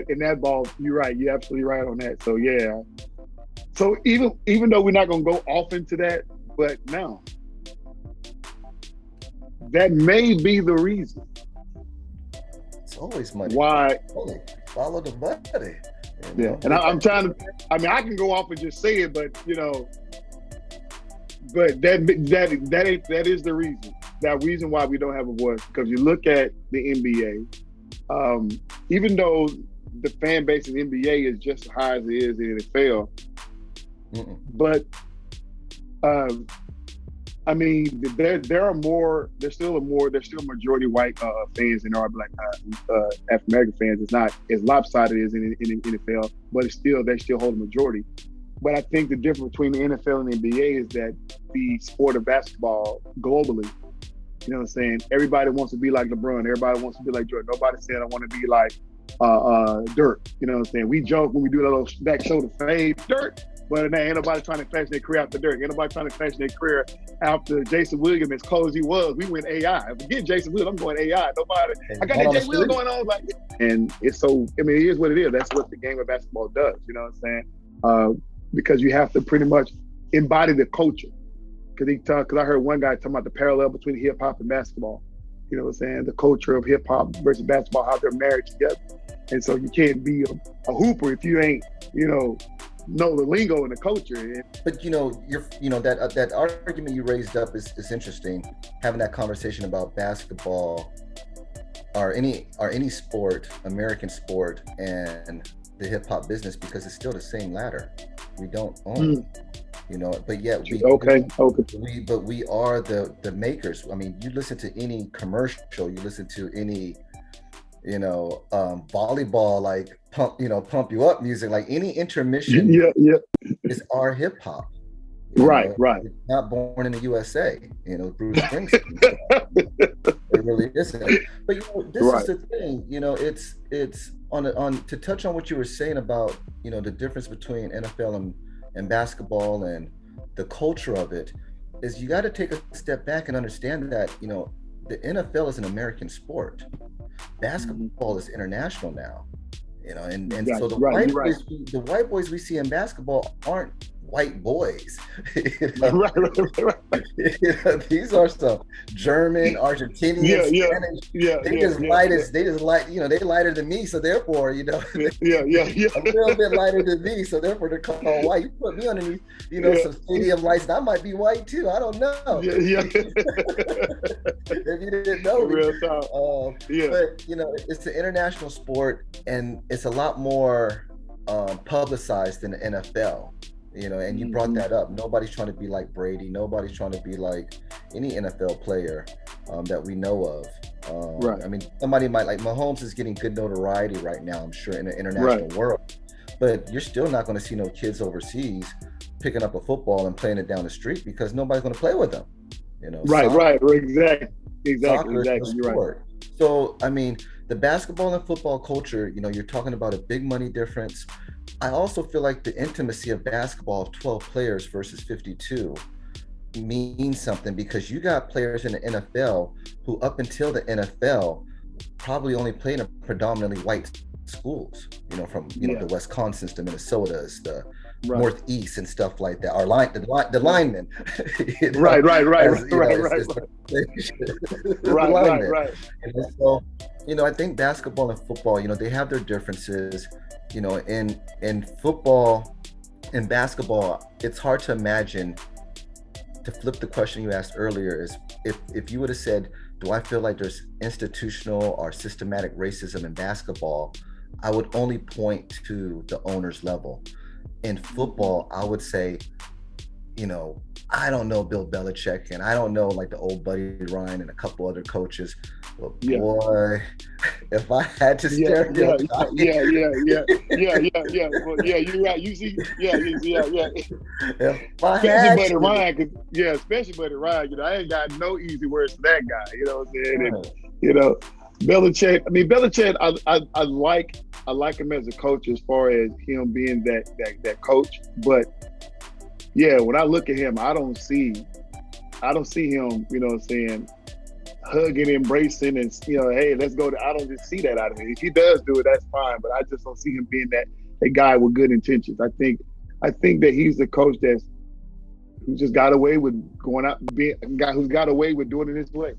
In that ball, you're right. You're absolutely right on that. So yeah. So even though we're not going to go off into that, but now that may be the reason. It's always money. Why? Follow the money. Yeah, and I'm trying to. I can go off and just say it, but but that is the reason. That reason why we don't have a voice. Because you look at the NBA, even though the fan base in the NBA is just as high as it is in the NFL, but I mean, there's still majority white fans than there are black African American fans. It's not as lopsided as in the NFL, but they still hold a majority. But I think the difference between the NFL and the NBA is that the sport of basketball globally, you know what I'm saying? Everybody wants to be like LeBron. Everybody wants to be like Jordan. Nobody said I want to be like Dirk. You know what I'm saying? We joke when we do that little back shoulder fade, Dirk. But ain't nobody trying to fashion their career after Dirk. Ain't nobody trying to fashion their career after Jason Williams, as cold as he was. We went AI. If we get Jason Williams, I'm going AI. Nobody. I got that Jay Will going on. Like, and it's so. I mean, it is what it is. That's what the game of basketball does. You know what I'm saying? Because you have to pretty much embody the culture. Because I heard one guy talking about the parallel between hip hop and basketball. You know what I'm saying? The culture of hip hop versus basketball, how they're married together. And so you can't be a hooper if you ain't, know the lingo and the culture. But that argument you raised up is interesting. Having that conversation about basketball or any sport, American sport, and the hip hop business, because it's still the same ladder. We don't own, but yet we are the makers. I mean, you listen to any commercial, you listen to any volleyball, like pump you up music, like any intermission is our hip hop. Right. It's not born in the USA, Bruce Springsteen. It really isn't. But this is the thing, it's on to touch on what you were saying about, the difference between NFL and basketball and the culture of it, is you got to take a step back and understand that, the NFL is an American sport. Basketball is international now, and so the white boys we see in basketball aren't white boys. Right. These are some German, Argentinian, Spanish. They lighter than me, so therefore, a little bit lighter than me, so therefore they're called white. You put me underneath, some stadium lights, and I might be white too. I don't know. If you didn't know, but it's an international sport, and it's a lot more publicized than the NFL. And you brought that up. Nobody's trying to be like Brady. Nobody's trying to be like any NFL player that we know of. Right. I mean, somebody might like Mahomes is getting good notoriety right now, I'm sure, in the international world. But you're still not going to see no kids overseas picking up a football and playing it down the street, because nobody's going to play with them. Right. Exactly. You're right. So, I mean, the basketball and football culture, you're talking about a big money difference. I also feel like the intimacy of basketball of 12 players versus 52 means something, because you got players in the NFL who up until the NFL probably only played in predominantly white schools, from the Wisconsins, the Minnesotas, the Northeast and stuff like that. Our the linemen. Right. And so, I think basketball and football, they have their differences. In football and basketball, it's hard to imagine, to flip the question you asked earlier, is if you would have said, do I feel like there's institutional or systematic racism in basketball, I would only point to the owner's level. In football, I would say, I don't know Bill Belichick, and I don't know like the old Buddy Ryan and a couple other coaches. But boy, if I had to stereotype, Well, you're right. You see, If I especially Buddy Ryan, especially Buddy Ryan. I ain't got no easy words for that guy. You know what I'm saying? And, Belichick. I mean, Belichick. I like him as a coach, as far as him being that coach. But when I look at him, I don't see him, hugging, embracing, and hey, let's go. I don't just see that out of him. If he does do it, that's fine. But I just don't see him being that guy with good intentions. I think that he's the coach who just got away with going out, being a guy who's got away with doing it his way.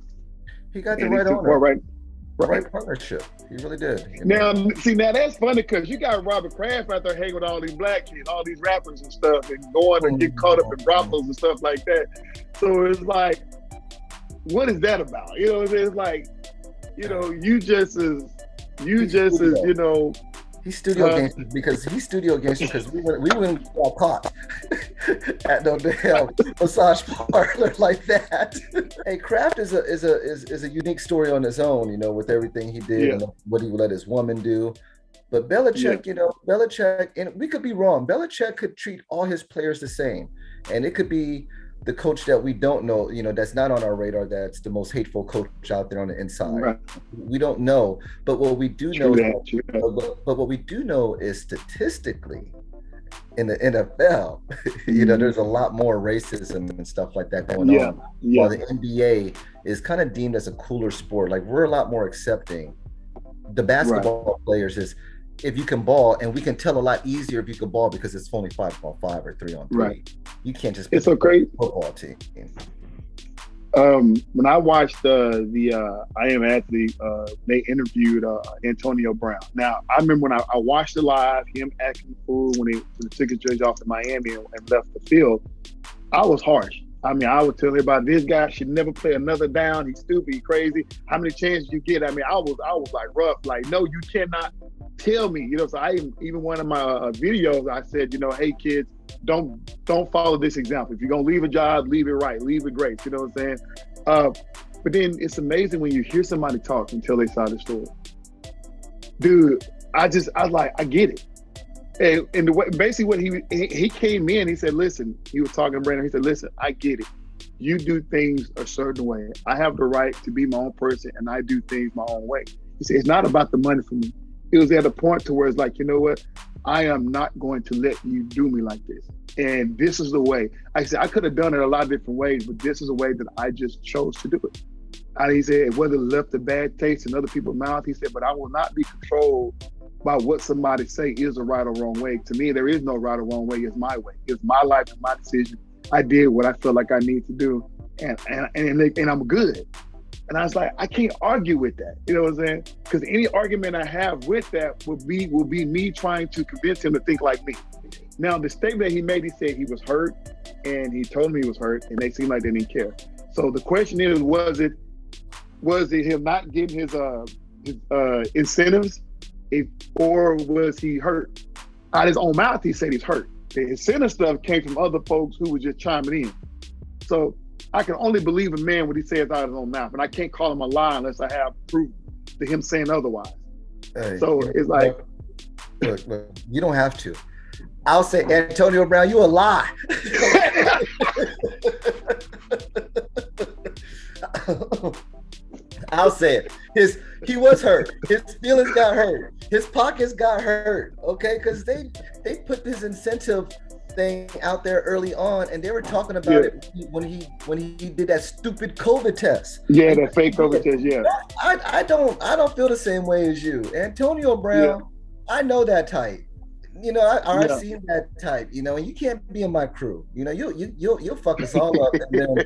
He got the right owner. Right partnership. He really did. Now that's funny, because you got Robert Kraft out there hanging with all these black kids, all these rappers and stuff, and going and get caught up in brothels and stuff like that. So it's like, what is that about? It's like, you just as He's studio gangster because we wouldn't got caught at no damn massage parlor like that. Hey, Kraft is a unique story on his own, with everything he did and what he would let his woman do. But Belichick, Belichick, and we could be wrong. Belichick could treat all his players the same, and it could be the coach that we don't know, that's not on our radar, that's the most hateful coach out there on the inside. Right. We don't know, but what we do know but what we do know is statistically in the NFL, there's a lot more racism and stuff like that going on. While the NBA is kind of deemed as a cooler sport, like we're a lot more accepting. The basketball players is if you can ball, and we can tell a lot easier if you can ball because it's only 5-on-5 or 3-on-3. Right. You can't just it's so great football team. When I watched the I Am Athlete, they interviewed Antonio Brown. Now I remember when I watched it live, him acting the fool when he took his jersey off to Miami and left the field. I was harsh. I mean, I would tell everybody this guy should never play another down. He's stupid, he's crazy. How many chances you get? I mean, I was like rough. Like, no, you cannot tell me. So I even one of my videos, I said, hey kids, don't follow this example. If you're gonna leave a job, leave it right, leave it great. You know what I'm saying? But then it's amazing when you hear somebody talk and tell their side of the story. Dude, I was like, I get it. And the way, basically what he came in, he said, listen, he was talking to Brandon, he said, listen, I get it. You do things a certain way. I have the right to be my own person and I do things my own way. He said, it's not about the money for me. It was at a point to where it's like, you know what? I am not going to let you do me like this. And this is the way. I said, I could have done it a lot of different ways, but this is a way that I just chose to do it. And he said, whether it left a bad taste in other people's mouth, he said, but I will not be controlled by what somebody say is a right or wrong way. To me, there is no right or wrong way. It's my way. It's my life and my decision. I did what I felt like I need to do, and I'm good. And I was like, I can't argue with that. You know what I'm saying? Because any argument I have with that will be me trying to convince him to think like me. Now, the statement he made, he said he was hurt, and he told me he was hurt, and they seemed like they didn't care. So the question is, was it him not getting his incentives? Or was he hurt? Out his own mouth, he said he's hurt. The incentive stuff came from other folks who were just chiming in. So I can only believe a man when he says out of his own mouth, and I can't call him a lie unless I have proof to him saying otherwise. Hey, so it's like, look, you don't have to. I'll say, Antonio Brown, you a lie. I'll say it. He was hurt. His feelings got hurt. His pockets got hurt. Okay, because they put this incentive thing out there early on, and they were talking about it when he did that stupid COVID test. Yeah, that fake COVID test. Yeah. I don't feel the same way as you, Antonio Brown. I know that type. I've seen that type, and you can't be in my crew. You'll fuck us all up, and then,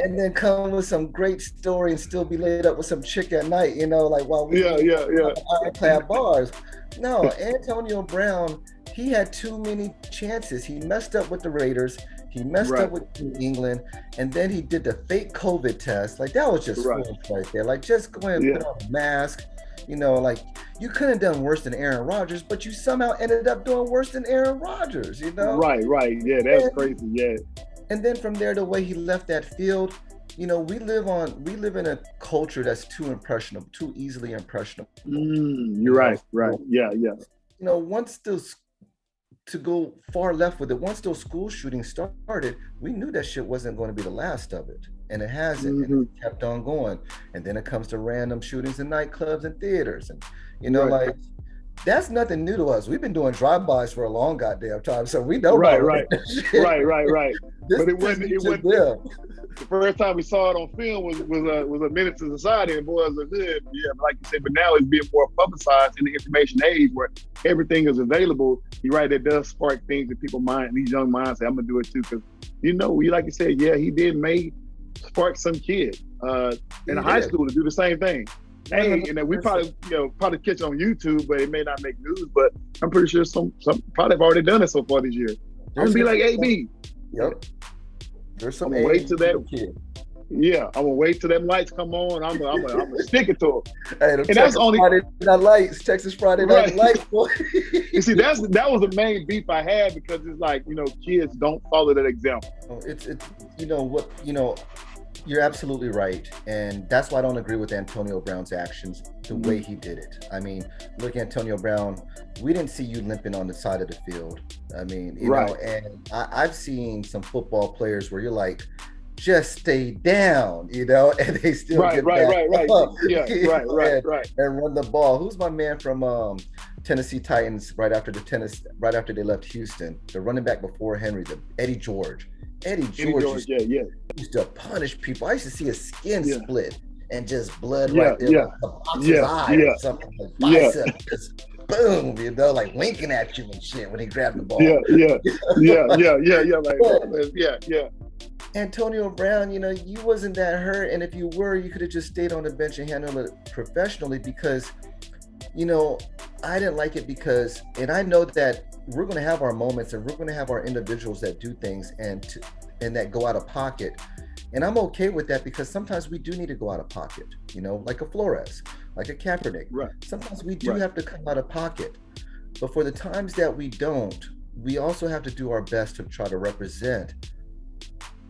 and then come with some great story and still be laid up with some chick at night, like while we ironclad bars. No, Antonio Brown, he had too many chances. He messed up with the Raiders. He messed up with New England, and then he did the fake COVID test. Like, that was just foolish right there. Like, just go ahead and put on a mask. Like, you could have done worse than Aaron Rodgers, but you somehow ended up doing worse than Aaron Rodgers, Right. Yeah, that's crazy. Yeah. And then from there, the way he left that field, we live in a culture that's too easily impressionable. You're right. Yeah. Once to go far left with it, once those school shootings started, we knew that shit wasn't going to be the last of it. And it hasn't. And it kept on going. And then it comes to random shootings in nightclubs and theaters. And, like, that's nothing new to us. We've been doing drive-bys for a long goddamn time. So we know Right. But it wasn't the first time we saw it on film was a menace to society, and boys are good. Yeah, like you said, but now it's being more publicized in the information age where everything is available. You're right, it does spark things in people's mind. These young minds say, I'm gonna do it too, because like you said, he did spark some kid in high school to do the same thing. Hey, and we probably catch it on YouTube, but it may not make news. But I'm pretty sure some probably have already done it so far this year. I'm gonna be like AB. Yep. There's some wait to that kid. Yeah, I'm gonna wait till them lights come on. I'm gonna stick it to them. Hey, them And that's only Friday Night Lights, Texas Friday Night right. Lights, boy. You see, that was the main beef I had because it's like, kids don't follow that example. It's you know what, you're absolutely right. And that's why I don't agree with Antonio Brown's actions, the way he did it. I mean, look, Antonio Brown, we didn't see you limping on the side of the field. I mean, and I've seen some football players where you're like, just stay down, and they still get back up, yeah, right, and run the ball. Who's my man from Tennessee Titans right after they left Houston? The running back before Henry, Eddie George. Eddie George used to punish people. I used to see his skin split and just blood right there, like the boxer's eye or something, like bicep, just boom, like winking at you and shit when he grabbed the ball. Yeah. Antonio Brown, you wasn't that hurt, and if you were, you could have just stayed on the bench and handled it professionally because, I didn't like it because, and I know that we're going to have our moments and we're going to have our individuals that do things and that go out of pocket. And I'm okay with that because sometimes we do need to go out of pocket, like a Flores, like a Kaepernick. Right. Sometimes we do have to come out of pocket. But for the times that we don't, we also have to do our best to try to represent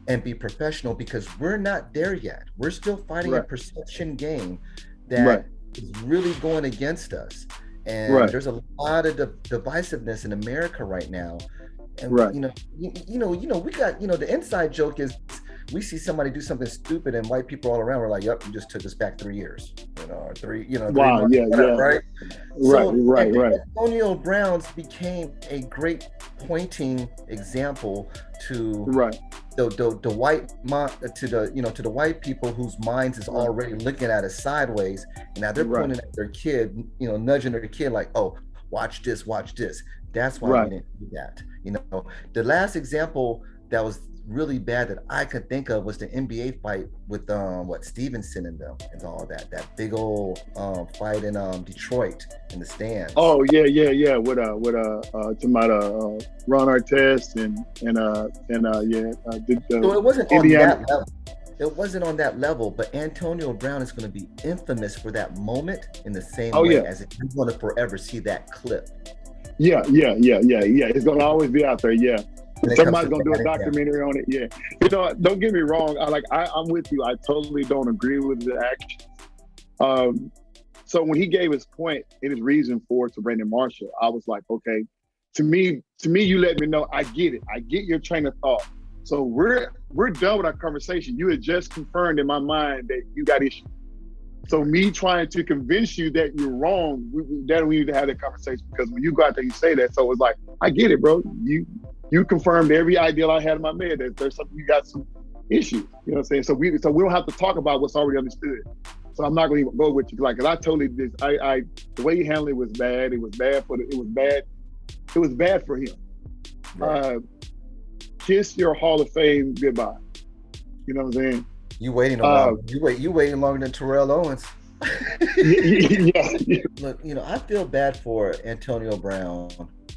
and be professional because we're not there yet. We're still fighting a perception game that is really going against us. And there's a lot of divisiveness in America right now. And we got, the inside joke is we see somebody do something stupid and white people all around were like, yep, you just took us back 3 years, or 3 months, right? Right. Antonio Brown's became a great pointing example to the white people whose minds is already looking at us sideways. And now they're pointing at their kid, nudging their kid like, oh, watch this. That's why we didn't do that. The last example that was really bad that I could think of was the NBA fight with Stevenson and them and all that big old fight in Detroit in the stands. Oh yeah with Ron Artest so it wasn't Indiana. On that level. It wasn't on that level, but Antonio Brown is going to be infamous for that moment in the same way as you're going to forever see that clip. Yeah. It's going to always be out there. Yeah. Somebody's gonna do a documentary on it. Yeah, don't get me wrong. I'm with you. I totally don't agree with the action. So when he gave his point and his reason for it to Brandon Marshall, I was like, okay. To me, you let me know. I get it. I get your train of thought. So we're done with our conversation. You had just confirmed in my mind that you got issues. So me trying to convince you that you're wrong, we need to have that conversation because when you go out there, you say that. So it's like, I get it, bro. You confirmed every ideal I had in my head that there's something, you got some issues. You know what I'm saying? So we don't have to talk about what's already understood. So I'm not going to even go with you. Like, cause I totally did. The way he handled it was bad. It was bad for him. Right. Kiss your Hall of Fame goodbye. You know what I'm saying? You waiting longer. You waiting longer than Terrell Owens. Yeah. Look, I feel bad for Antonio Brown,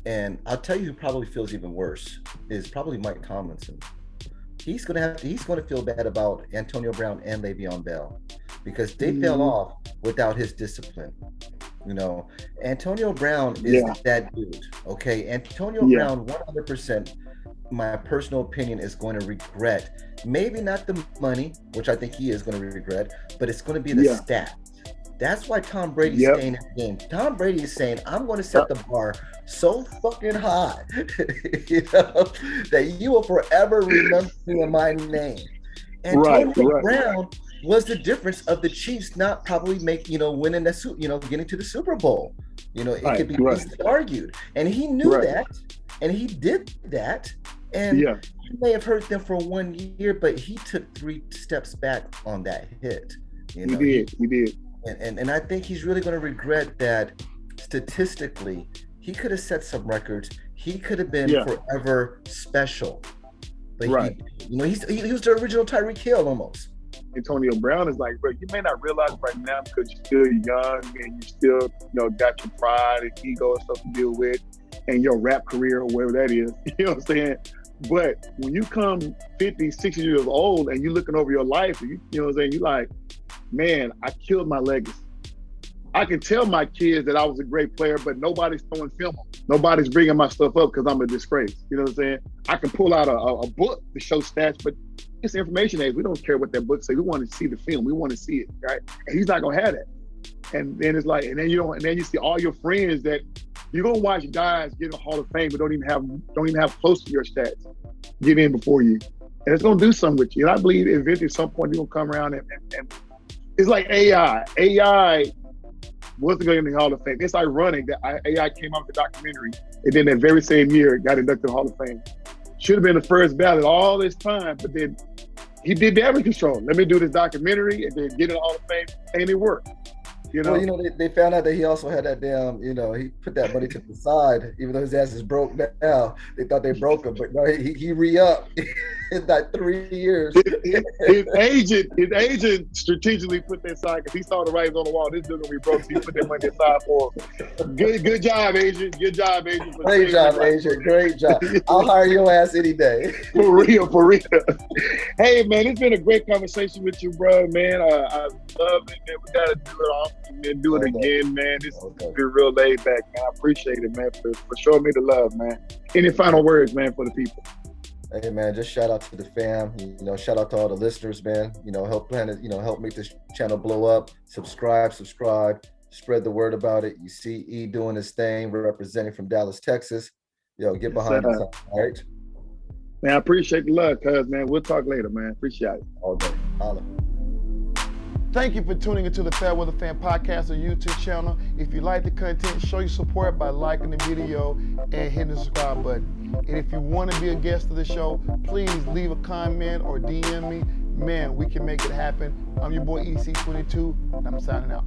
and I'll tell you who probably feels even worse is probably Mike Tomlinson. He's gonna feel bad about Antonio Brown and Le'Veon Bell because they fell off without his discipline. Antonio Brown is that dude. Okay, Antonio Brown 100%. My personal opinion is going to regret, maybe not the money, which I think he is going to regret, but it's going to be the stats. That's why Tom Brady's staying in the game. Tom Brady is saying, I'm going to set the bar so fucking high, that you will forever remember me in my name. Antonio Brown was the difference of the Chiefs not probably winning the getting to the Super Bowl. It could be easily argued. And he knew that, and he did that. And he may have hurt them for 1 year, but he took 3 steps back on that hit. He did. And I think he's really going to regret that. Statistically, he could have set some records. He could have been forever special. But he was the original Tyreek Hill almost. Antonio Brown is like, bro, you may not realize right now because you're still young and you still, got your pride and ego and stuff to deal with and your rap career or whatever that is. You know what I'm saying? But when you come 50, 60 years old and you're looking over your life, and you know what I'm saying, you're like, man, I killed my legacy. I can tell my kids that I was a great player, but nobody's throwing film on me. Nobody's bringing my stuff up because I'm a disgrace. You know what I'm saying? I can pull out a book to show stats, but it's information age. We don't care what that book says. We want to see the film. We want to see it, right? And he's not gonna have that. And then it's like, and then you see all your friends that you're gonna watch guys get in the Hall of Fame, but don't even have close to your stats get in before you, and it's gonna do something with you. And I believe eventually at some point you're gonna come around and it's like AI. AI wasn't going to the Hall of Fame. It's ironic that AI came out with the documentary, and then that very same year it got inducted to the Hall of Fame. Should have been the first ballot all this time, but then he did damage control. Let me do this documentary and then get in the Hall of Fame, and it worked. You know? Well, they found out that he also had that damn, he put that money to the side, even though his ass is broke now. They thought they broke him, but no, he re-upped in like 3 years. His agent strategically put that aside because he saw the writings on the wall. This dude gonna be broke, so he put that money aside for him. Good job, agent. Good job, agent. Great job, agent. Great job. I'll hire your ass any day. For real. Hey, man, it's been a great conversation with you, bro, man. I love it, man. We gotta do it often. Man, do it again, man. This has been real laid back, man. I appreciate it, man, for showing me the love, man. Any final words, man, for the people? Hey, man, just shout out to the fam. Shout out to all the listeners, man. Help help make this channel blow up. Subscribe, spread the word about it. You see E doing his thing, representing from Dallas, Texas. Get behind us, all right? Man, I appreciate the love, cuz, man. We'll talk later, man. Appreciate it. All day. Holla. Thank you for tuning into the Fairweather Fan Podcast on YouTube channel. If you like the content, show your support by liking the video and hitting the subscribe button. And if you want to be a guest of the show, please leave a comment or DM me. Man, we can make it happen. I'm your boy EC22, and I'm signing out.